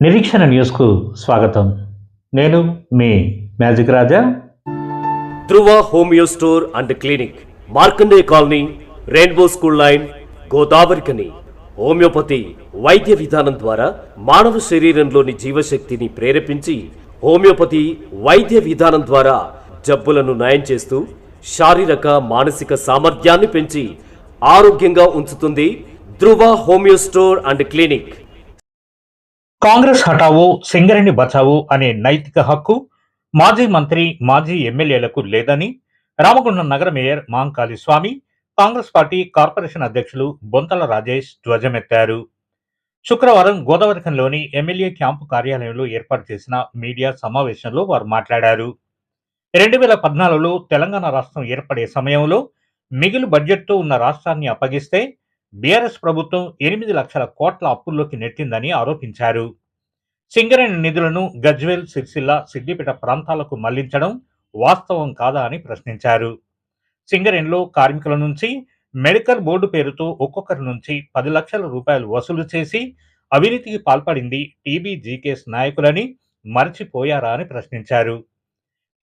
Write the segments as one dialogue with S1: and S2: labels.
S1: నిరీక్షణ న్యూస్కు స్వాగతం. నేను మీ magic Raja.
S2: Dhruva homeo store and clinic, Markande colony, rainbow school line, Godavarikhani. Homeopathy వైద్య విధానం ద్వారా మానవ శరీరంలోని జీవశక్తిని ప్రేరేపించి హోమియోపతి వైద్య విధానం ద్వారా జబ్బులను నయం చేస్తూ శారీరక మానసిక సామర్థ్యాన్ని పెంచి ఆరోగ్యంగా ఉంచుతుంది. Dhruva homeo store and clinic.
S1: Congress హఠావో, సింగరేణి బచావో అనే నైతిక హక్కు మాజీ మంత్రి, మాజీ ఎమ్మెల్యేలకు లేదని రామగుండం నగర మేయర్ మాంకాళి స్వామి, కాంగ్రెస్ పార్టీ కార్పొరేషన్ అధ్యక్షులు బొంతల రాజేష్ ధ్వజమెత్తారు. శుక్రవారం గోదావరిఖనిలోని ఎమ్మెల్యే క్యాంపు కార్యాలయంలో ఏర్పాటు చేసిన మీడియా సమావేశంలో వారు మాట్లాడారు. 2014లో తెలంగాణ రాష్ట్రం ఏర్పడే సమయంలో మిగులు బడ్జెట్తో ఉన్న రాష్ట్రాన్ని అప్పగిస్తే బీఆర్ఎస్ ప్రభుత్వం 8 లక్షల కోట్ల అప్పుల్లోకి నెట్టిందని ఆరోపించారు. సింగరేణి నిధులను గజ్వేల్, సిరిసిల్ల, సిద్దిపేట ప్రాంతాలకు మళ్లించడం వాస్తవం కాదా అని ప్రశ్నించారు. సింగరేణిలో కార్మికుల నుంచి మెడికల్ బోర్డు పేరుతో ఒక్కొక్కరి నుంచి 10 లక్షల రూపాయలు వసూలు చేసి అవినీతికి పాల్పడింది టీబీజీకేఎస్ నాయకులని మర్చిపోయారా అని ప్రశ్నించారు.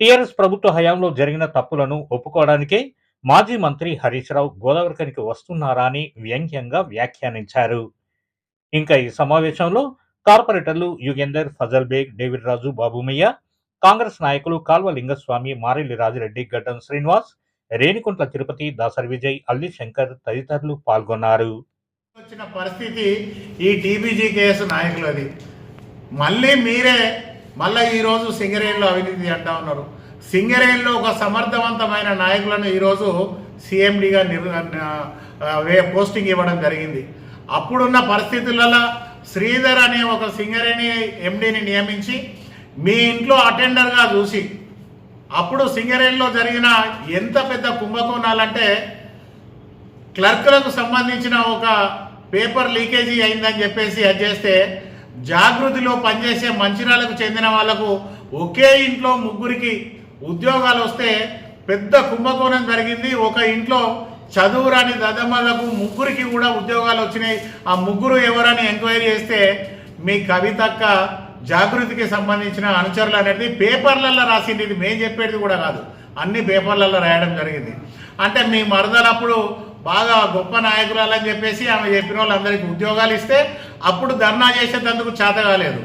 S1: టీఆర్ఎస్ ప్రభుత్వ హయాంలో జరిగిన తప్పులను ఒప్పుకోవడానికే మాజీ మంత్రి హరీష్ రావు గోదావరిఖనికి వస్తున్నారా అని వ్యంగ్యంగా వ్యాఖ్యానించారు. ఇంకా ఈ సమావేశంలో కార్పొరేటర్లు యుగేందర్, ఫజల్ బేగ్, డేవిడ్ రాజు, బాబుమయ్య, కాంగ్రెస్ నాయకులు కాల్వ లింగస్వామి, మారెల్లి రాజిరెడ్డి, గడ్డం శ్రీనివాస్, రేణికుంట్ల తిరుపతి, దాసరి విజయ్, అల్లి శంకర్ తదితరులు పాల్గొన్నారు.
S3: వచ్చిన పరిస్థితి ఈ టీబీజీకేఎస్ నాయకులది. మళ్ళీ ఈరోజు సింగరేణిలో అవినీతి అంటా ఉన్నారు. సింగరేణిలో ఒక సమర్థవంతమైన నాయకులను ఈరోజు సీఎండీగా పోస్టింగ్ ఇవ్వడం జరిగింది. అప్పుడున్న పరిస్థితులలో శ్రీధర్ అనే ఒక సింగరేణి ఎండీని నియమించి మీ ఇంట్లో అటెండర్గా చూసి, అప్పుడు సింగరేణిలో జరిగిన ఎంత పెద్ద కుంభకోణాలంటే క్లర్కులకు సంబంధించిన ఒక పేపర్ లీకేజీ అయిందని చెప్పేసి అది చేస్తే జాగృతిలో పనిచేసే మంచిర్యాలకు చెందిన వాళ్లకు ఒకే ఇంట్లో ముగ్గురికి ఉద్యోగాలు వస్తే పెద్ద కుంభకోణం జరిగింది. ఒక ఇంట్లో చదువు రాని దద్దమ్మలకు ముగ్గురికి కూడా ఉద్యోగాలు వచ్చినాయి. ఆ ముగ్గురు ఎవరని ఎంక్వైరీ చేస్తే మీ కవితక్క జాగృతికి సంబంధించిన అనుచరులు అనేది పేపర్లలో రాసింది. ఇది మేము చెప్పేది కూడా కాదు, అన్ని పేపర్లలో రాయడం జరిగింది. అంటే మీ మరదలప్పుడు బాగా గొప్ప నాయకురాలని చెప్పేసి ఆమె చెప్పిన వాళ్ళందరికీ ఉద్యోగాలు ఇస్తే అప్పుడు ధర్నా చేసేందుకు చేత కాలేదు.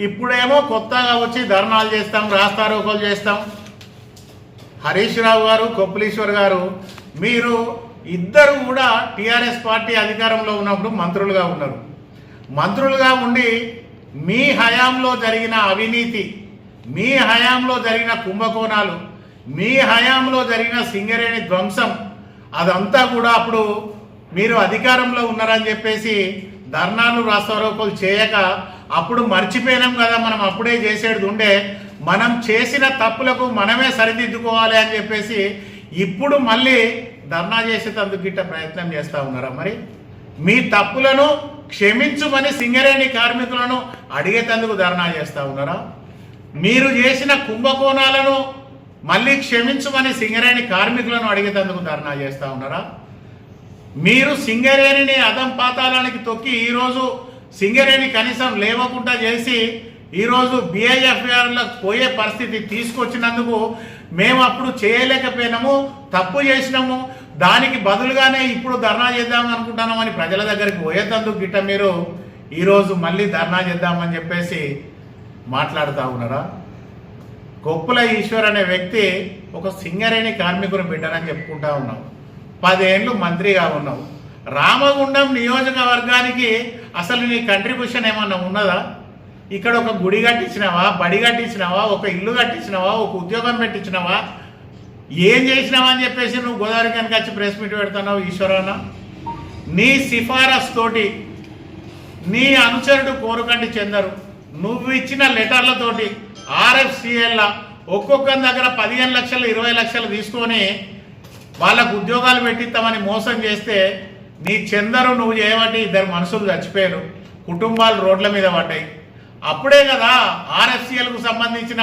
S3: ఇప్పుడేమో కొత్తగా వచ్చి ధర్నాలు చేస్తాం, రాస్తారోకోలు చేస్తాం. హరీష్ రావు గారు, కొప్పులీశ్వర్ గారు, మీరు ఇద్దరు కూడా టీఆర్ఎస్ పార్టీ అధికారంలో ఉన్నప్పుడు మంత్రులుగా ఉన్నారు. మంత్రులుగా ఉండి మీ హయాంలో జరిగిన అవినీతి, మీ హయాంలో జరిగిన కుంభకోణాలు, మీ హయాంలో జరిగిన సింగరేణి ధ్వంసం అదంతా కూడా అప్పుడు మీరు అధికారంలో ఉన్నారని చెప్పేసి ధర్నాలు, రాస్తారోకోలు చేయక అప్పుడు మర్చిపోయినాం కదా, మనం అప్పుడే చేసేది ఉండే, మనం చేసిన తప్పులకు మనమే సరిదిద్దుకోవాలి అని చెప్పేసి ఇప్పుడు మళ్ళీ ధర్నా చేసేందుకు గిట్ట ప్రయత్నం చేస్తూ ఉన్నారా? మరి మీ తప్పులను క్షమించుమని సింగరేణి కార్మికులను అడిగేందుకు ధర్నా చేస్తూ ఉన్నారా? మీరు చేసిన కుంభకోణాలను మళ్ళీ క్షమించుమని సింగరేణి కార్మికులను అడిగేందుకు ధర్నా చేస్తూ ఉన్నారా? మీరు సింగరేణిని అదం పాతాళానికి తొక్కి ఈరోజు సింగరేణి కనీసం లేవకుండా చేసి ఈరోజు బీఐఎఫ్ఆర్లకు పోయే పరిస్థితి తీసుకొచ్చినందుకు మేము అప్పుడు చేయలేకపోయినాము, తప్పు చేసినాము, దానికి బదులుగానే ఇప్పుడు ధర్నా చేద్దామని అనుకుంటున్నామని ప్రజల దగ్గరికి పోయేందుకు గిట్ట మీరు ఈరోజు మళ్ళీ ధర్నా చేద్దామని చెప్పేసి మాట్లాడుతూ ఉన్నారా? కొప్పుల ఈశ్వర్ అనే వ్యక్తి ఒక సింగరేణి కార్మికుని బిడ్డనని చెప్పుకుంటా ఉన్నాం. 10 ఏళ్ళు మంత్రిగా ఉన్నావు. రామగుండం నియోజకవర్గానికి అసలు నీ కంట్రిబ్యూషన్ ఏమన్నా ఉన్నదా? ఇక్కడ ఒక గుడి కట్టించినావా, బడి కట్టించినావా, ఒక ఇల్లు కట్టించినావా, ఒక ఉద్యోగం పెట్టించినావా, ఏం చేసినావా అని చెప్పేసి నువ్వు గోదావరి కనుక వచ్చి ప్రెస్ మీట్ పెడుతున్నావు ఈశ్వరన్న. నీ సిఫారసు తోటి నీ అనుచరుడు కోరుకంటి చెందరు, నువ్వు ఇచ్చిన లెటర్లతోటి ఆర్ఎఫ్సిఎల్ ఒక్కొక్కరి దగ్గర 15 లక్షలు 20 లక్షలు తీసుకొని వాళ్ళకు ఉద్యోగాలు పెట్టిస్తామని మోసం చేస్తే నీ చందరు నువ్వు చేయబట్టి 2 మనుషులు చచ్చిపోయారు, కుటుంబాలు రోడ్ల మీద పడ్డాయి. అప్పుడే కదా ఆర్ఎఫ్సిఎల్కు సంబంధించిన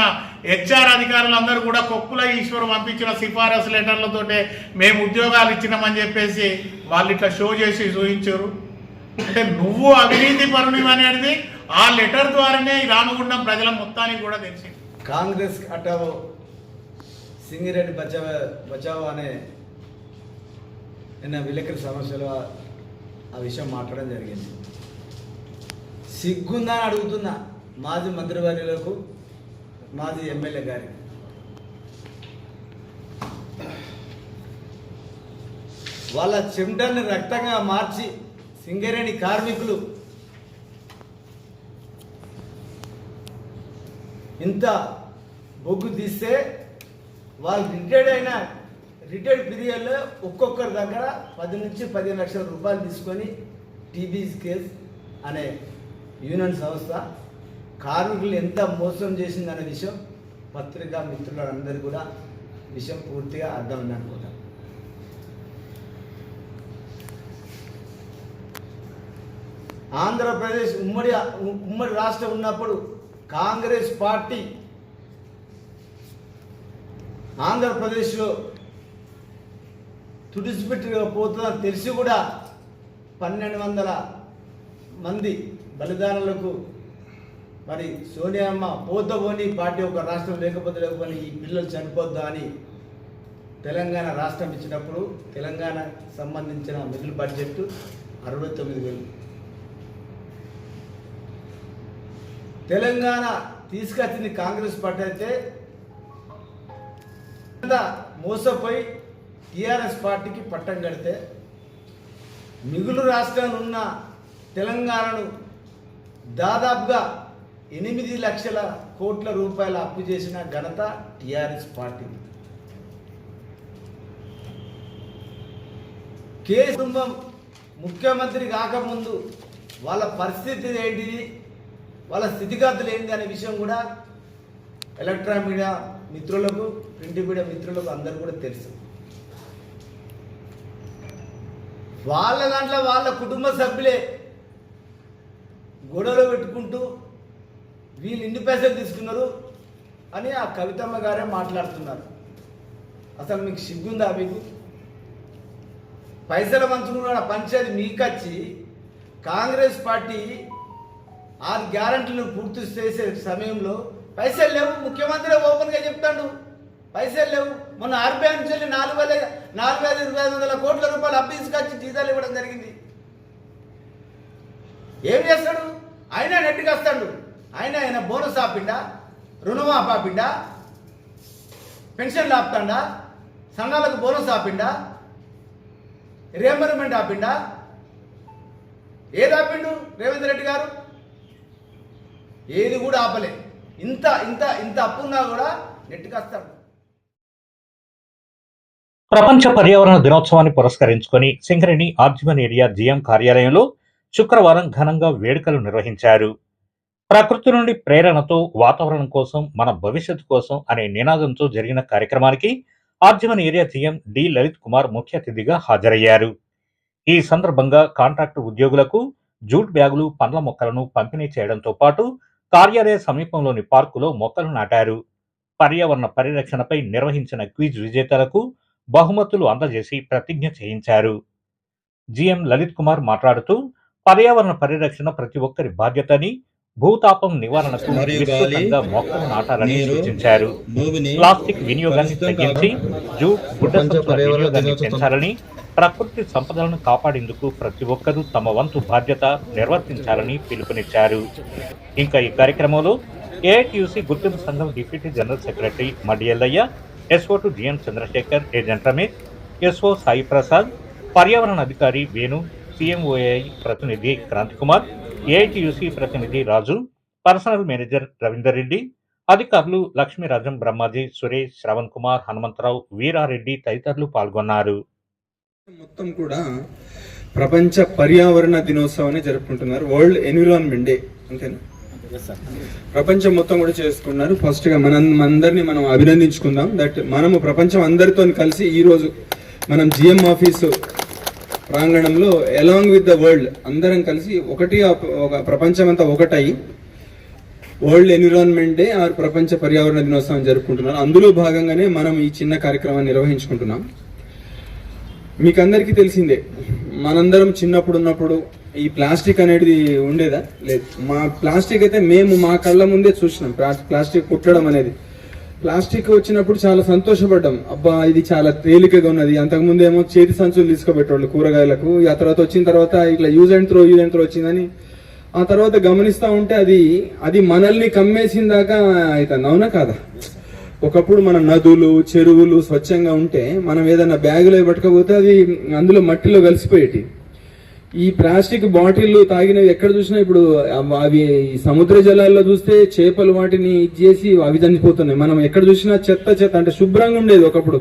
S3: హెచ్ఆర్ అధికారులందరూ కూడా కొప్పుల ఈశ్వర్ పంపించిన సిఫారసు లెటర్లతోటే మేము ఉద్యోగాలు ఇచ్చినామని చెప్పేసి వాళ్ళు ఇట్లా షో చేసి చూపించారు. అంటే నువ్వు అవినీతి పరుని అనేది ఆ లెటర్ ద్వారానే ఈ రామగుండం ప్రజల మొత్తానికి కూడా తెలిసింది.
S4: కాంగ్రెస్ హటావో సింగిరెడ్డి బచావో అనే నిన్న విలేకరుల సమస్యలో ఆ విషయం మాట్లాడడం జరిగింది. సిగ్గుందని అడుగుతున్నా మాజీ మంత్రివర్యులకు, మాజీ ఎమ్మెల్యే గారికి. వాళ్ళ చెమటల్ని రక్తంగా మార్చి సింగరేణి కార్మికులు ఇంత బొగ్గు తీస్తే వాళ్ళు రిటైర్డ్ పీరియడ్లో ఒక్కొక్కరి దగ్గర 10 నుంచి 15 లక్షల రూపాయలు తీసుకొని టీబీస్ కేస్ అనే యూనియన్ సంస్థ కార్మికులు ఎంత మోసం చేసిందనే విషయం పత్రికా మిత్రులందరూ కూడా విషయం పూర్తిగా అర్థమైంది అనుకుంటాను. ఆంధ్రప్రదేశ్ ఉమ్మడి రాష్ట్రం ఉన్నప్పుడు కాంగ్రెస్ పార్టీ ఆంధ్రప్రదేశ్లో తుడిచిపెట్టుకుపోతుందని తెలిసి కూడా 1200 మంది బలిదానాలకు మరి సోనియమ్మ పోతపోని పార్టీ ఒక రాష్ట్రం లేకపోతే ఈ పిల్లలు చనిపోద్దా అని తెలంగాణ రాష్ట్రం ఇచ్చినప్పుడు తెలంగాణ సంబంధించిన మిగులు బడ్జెట్ 69,000. తెలంగాణ తీసుకొచ్చింది కాంగ్రెస్ పార్టీ అయితే మోసపోయి టీఆర్ఎస్ పార్టీకి పట్టం కడితే మిగులు రాష్ట్రాలు ఉన్న తెలంగాణను దాదాపుగా 8 లక్షల కోట్ల రూపాయల అప్పు చేసిన ఘనత టీఆర్ఎస్ పార్టీ. కుటుంబం ముఖ్యమంత్రి కాకముందు వాళ్ళ పరిస్థితి ఏంటిది, వాళ్ళ స్థితిగతులు ఏంటి అనే విషయం కూడా ఎలక్ట్రానిక్ మీడియా మిత్రులకు, ప్రింట్ మీడియా మిత్రులకు అందరూ కూడా తెలుసు. వాళ్ళ దాంట్లో వాళ్ళ కుటుంబ సభ్యులే గొడవలు పెట్టుకుంటూ వీళ్ళు ఇన్ని పైసలు తీసుకున్నారు అని ఆ కవితమ్మ గారే మాట్లాడుతున్నారు. అసలు మీకు సిగ్గుందా? మీకు పైసల మంత్రులు పంచేది మీకచ్చి కాంగ్రెస్ పార్టీ 6 గ్యారెంటీలను పూర్తి చేసే సమయంలో పైసలు లేవు. ముఖ్యమంత్రి ఓపెన్గా చెప్తాడు పైసలు లేవు. మొన్న ఆర్బీఐ నుంచి 4,500 కోట్ల రూపాయలు అప్పు తీసుకొచ్చి జీతాలు ఇవ్వడం జరిగింది. ఏం చేస్తాడు ఆయన? నెట్కి వస్తాడు ఆయన బోనస్ ఆపిండా, రుణమాఫీ ఆపిండా, పెన్షన్లు ఆపుతాడా, సంఘాలకు బోనస్ ఆపిండా, రియంబర్మెంట్ ఆపిండా? ఏది ఆపిండు రేవంత్ రెడ్డి గారు? ఏది కూడా ఆపలే. ఇంత ఇంత ఇంత అప్పున్నా కూడా నెట్టుకొస్తాడు.
S1: ప్రపంచ పర్యావరణ దినోత్సవాన్ని పురస్కరించుకొని సింగరేణి ఆర్జిమన్ ఏరియా జీఎం కార్యాలయంలో శుక్రవారం ఘనంగా వేడుకలు నిర్వహించారు. ప్రకృతి నుండి ప్రేరణతో వాతావరణం కోసం, మన భవిష్యత్తు కోసం అనే నినాదంతో జరిగిన కార్యక్రమానికి ఆర్జిమన్ area GM D Lalith Kumar ముఖ్య అతిథిగా హాజరయ్యారు. ఈ సందర్భంగా కాంట్రాక్టు ఉద్యోగులకు జూట్ బ్యాగులు, పండ్ల మొక్కలను పంపిణీ చేయడంతో పాటు కార్యాలయ సమీపంలోని పార్కులో మొక్కలు నాటారు. పర్యావరణ పరిరక్షణపై నిర్వహించిన క్విజ్ విజేతలకు బహుమతులు అందజేసి ప్రతిజ్ఞ చేయించారు. జీఎం లలిత్ కుమార్ మాట్లాడుతూ పర్యావరణ పరిరక్షణ ప్రతి ఒక్కరి బాధ్యతని, భూతాపం నివారణకు విస్తృతంగా మొక్కలు నాటాలని సూచించారు. ప్లాస్టిక్ వినియోగాన్ని తగ్గించి జూట్, గుడ్డ సంచుల వినియోగాన్ని పెంచాలని, ప్రకృతి సంపదలను కాపాడేందుకు ప్రతి ఒక్కరూ తమ వంతు బాధ్యత నిర్వర్తించాలని పిలుపునిచ్చారు. ఇంకా ఈ కార్యక్రమంలో ఏఐటియుసి గుర్తింపు సంఘం deputy general secretary Madi Ellaiah, SO two GN Chandrashekar, agent Ramesh, SO Sai Prasad, పర్యావరణ అధికారి వేణు, సిఎంఓఐ ప్రతినిధి క్రాంతికుమార్, ఏఐటియుసి ప్రతినిధి రాజు, పర్సనల్ మేనేజర్ రవీందర్ రెడ్డి, అధికారులు లక్ష్మీరాజం, బ్రహ్మాజీ, సురేష్, శ్రవణ్ కుమార్, హనుమంతరావు, వీరారెడ్డి తదితరులు పాల్గొన్నారు.
S5: మొత్తం కూడా ప్రపంచ పర్యావరణ దినోత్సవాన్ని జరుపుకుంటున్నారు. వరల్డ్ ఎన్విరాన్మెంట్ డే అంతేనా? ప్రపంచం మొత్తం కూడా చేసుకున్నారు. ఫస్ట్ గా మనందరినీ మనం అభినందించుకుందాం. దట్ మనము ప్రపంచం అందరితో కలిసి ఈ రోజు మనం జిఎం ఆఫీసు ప్రాంగణంలో అలాంగ్ విత్ ద వరల్డ్ అందరం కలిసి ఒక ప్రపంచం అంతా ఒకటై వరల్డ్ ఎన్విరాన్మెంట్ డే ఆర్ ప్రపంచ పర్యావరణ దినోత్సవం జరుపుకుంటున్నారు. అందులో భాగంగానే మనం ఈ చిన్న కార్యక్రమాన్ని నిర్వహించుకుంటున్నాం. మీకు అందరికీ తెలిసిందే, మనందరం చిన్నప్పుడు ఉన్నప్పుడు ఈ ప్లాస్టిక్ అనేది ఉండేదా? లేదు. మా ప్లాస్టిక్ అయితే మేము మా కళ్ళ ముందే చూసినాం, ప్లాస్టిక్ కుట్టడం అనేది. ప్లాస్టిక్ వచ్చినప్పుడు చాలా సంతోషపడ్డాం, అబ్బా ఇది చాలా తేలికగా ఉన్నది. అంతకుముందు ఏమో చేతి సంచులు తీసుకోబెట్టేవాళ్ళు కూరగాయలకు, ఆ తర్వాత వచ్చిన తర్వాత ఇట్లా యూజ్ అండ్ త్రో వచ్చిందని ఆ తర్వాత గమనిస్తూ ఉంటే అది మనల్ని కమ్మేసిన దాకా అవుతుంది. అవునా కాదా? ఒకప్పుడు మన నదులు చెరువులు స్వచ్ఛంగా ఉంటే మనం ఏదైనా బ్యాగులో పట్టుకపోతే అది అందులో మట్టిలో కలిసిపోయేటి. ఈ ప్లాస్టిక్ బాటిల్ తాగినవి ఎక్కడ చూసినా ఇప్పుడు అవి సముద్ర జలాల్లో చూస్తే చేపలు వాటిని ఇచ్చేసి అవి చనిపోతున్నాయి. మనం ఎక్కడ చూసినా చెత్త అంటే శుభ్రంగా ఉండేది ఒకప్పుడు.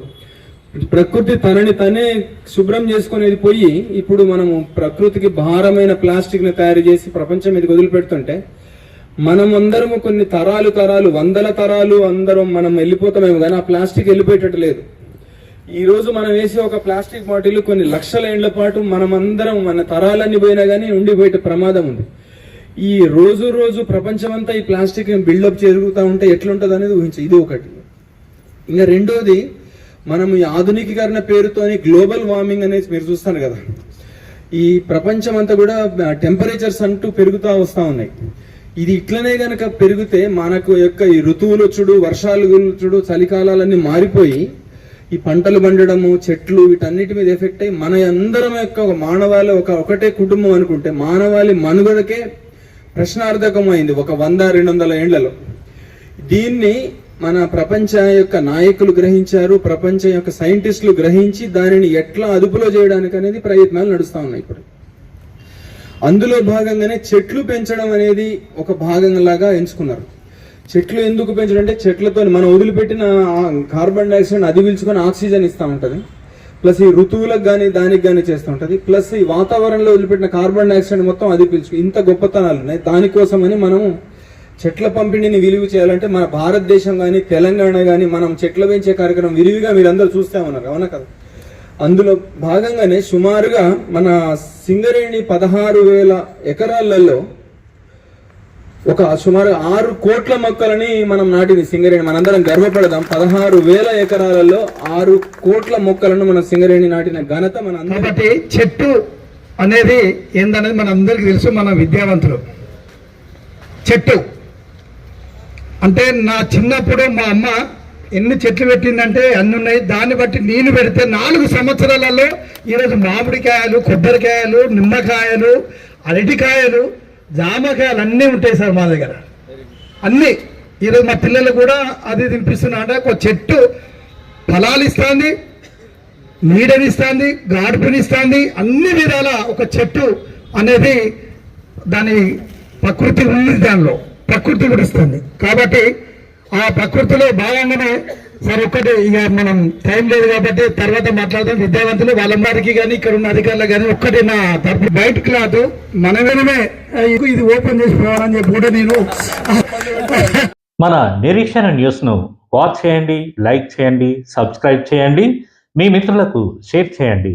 S5: ప్రకృతి తనని తనే శుభ్రం చేసుకునేది పోయి ఇప్పుడు మనము ప్రకృతికి భారమైన ప్లాస్టిక్ ని తయారు చేసి ప్రపంచం మీదకి వదిలిపెడుతుంటే మనం అందరము కొన్ని తరాలు వందల తరాలు అందరం మనం వెళ్ళిపోతామేమో కానీ ఆ ప్లాస్టిక్ వెళ్ళిపోయేటట్టు లేదు. ఈ రోజు మనం వేసే ఒక ప్లాస్టిక్ బాటిల్ కొన్ని లక్షల ఏళ్ల పాటు మనమందరం మన తరాలన్నీ పోయినా కానీ ఉండిపోయే ప్రమాదం ఉంది. ఈ రోజు ప్రపంచమంతా ఈ ప్లాస్టిక్ బిల్డప్ జరుగుతూ ఉంటే ఎట్లుంటుంది అనేది ఊహించి ఇది ఒకటి. ఇంకా రెండోది, మనం ఈ ఆధునికీకరణ పేరుతోని గ్లోబల్ వార్మింగ్ అనేది మీరు చూస్తాను కదా, ఈ ప్రపంచం అంతా కూడా టెంపరేచర్స్ అంటూ పెరుగుతూ వస్తూ ఉన్నాయి. ఇది ఇట్లనే గనక పెరిగితే మనకు యొక్క ఈ ఋతువులు చూడు, వర్షాలు చూడు, చలికాలాలన్నీ మారిపోయి ఈ పంటలు పండడము, చెట్లు వీటన్నిటి మీద ఎఫెక్ట్ అయ్యి మన అందరం యొక్క మానవాళి ఒకటే కుటుంబం అనుకుంటే మానవాళి మనుగడకే ప్రశ్నార్థకమైంది 100-200 ఏండ్లలో. దీన్ని మన ప్రపంచ యొక్క నాయకులు గ్రహించారు, ప్రపంచం యొక్క సైంటిస్టులు గ్రహించి దానిని ఎట్లా అదుపులో చేయడానికి అనేది ప్రయత్నాలు నడుస్తూ ఉన్నాయి ఇప్పుడు. అందులో భాగంగానే చెట్లు పెంచడం అనేది ఒక భాగంలాగా ఎంచుకున్నారు. చెట్లు ఎందుకు పెంచడం అంటే చెట్లతో మనం వదిలిపెట్టిన కార్బన్ డైఆక్సైడ్ అది పీల్చుకొని ఆక్సిజన్ ఇస్తూ ఉంటుంది, ప్లస్ ఈ ఋతువులకు కానీ దానికి కానీ చేస్తూ ఉంటుంది, ప్లస్ ఈ వాతావరణంలో వదిలిపెట్టిన కార్బన్ డైఆక్సైడ్ మొత్తం అది పీల్చుకు ఇంత గొప్పతనాలు ఉన్నాయి. దానికోసమని మనము చెట్ల పంపిణీని విలువ చేయాలంటే మన భారతదేశం కానీ తెలంగాణ కానీ మనం చెట్లు పెంచే కార్యక్రమం విరివిగా మీరందరూ చూస్తూ ఉన్నారు, అవునా కదా? అందులో భాగంగానే సుమారుగా మన సింగరేణి 16,000 ఎకరాలలో ఒక సుమారు 6 కోట్ల మొక్కలని మనం నాటింది సింగరేణి. మనందరం గర్వపడదాం, 16,000 ఎకరాలలో 6 కోట్ల మొక్కలను మన సింగరేణి నాటిన ఘనత మన.
S6: కాబట్టి చెట్టు అనేది ఏందనేది మన అందరికీ తెలుసు, మన విద్యావంతులు. చెట్టు అంటే నా చిన్నప్పుడు మా అమ్మ ఎన్ని చెట్లు పెట్టిందంటే అన్ని ఉన్నాయి. దాన్ని బట్టి నేను పెడితే 4 సంవత్సరాలలో ఈరోజు మామిడికాయలు, కొబ్బరికాయలు, నిమ్మకాయలు, అరటికాయలు, జామకాయలు అన్నీ ఉంటాయి సార్ మా దగ్గర అన్నీ. ఈరోజు మా పిల్లలు కూడా అది తినిపిస్తున్నా. అంటే ఒక చెట్టు ఫలాలు ఇస్తుంది, నీడనిస్తుంది, గాడుపునిస్తుంది, అన్ని విధాల ఒక చెట్టు అనేది దాని ప్రకృతి ఉంది, దానిలో ప్రకృతి కూడా ఇస్తుంది. కాబట్టి ఆ ప్రకృతిలో భాగంగానే సార్ ఒక్కటి, ఇక మనం టైం లేదు కాబట్టి తర్వాత మాట్లాడదాం. విద్యావంతులు వాళ్ళందరికీ కానీ ఇక్కడ ఉన్న అధికారులు కానీ ఒక్కటి నా తరపు బయట క్లాత్ మనమే ఇది ఓపెన్ చేసి పోవాలని చెప్పి కూడా నేను.
S1: మన నిరీక్షణ న్యూస్ను వాచ్ చేయండి, లైక్ చేయండి, సబ్స్క్రైబ్ చేయండి, మీ మిత్రులకు షేర్ చేయండి.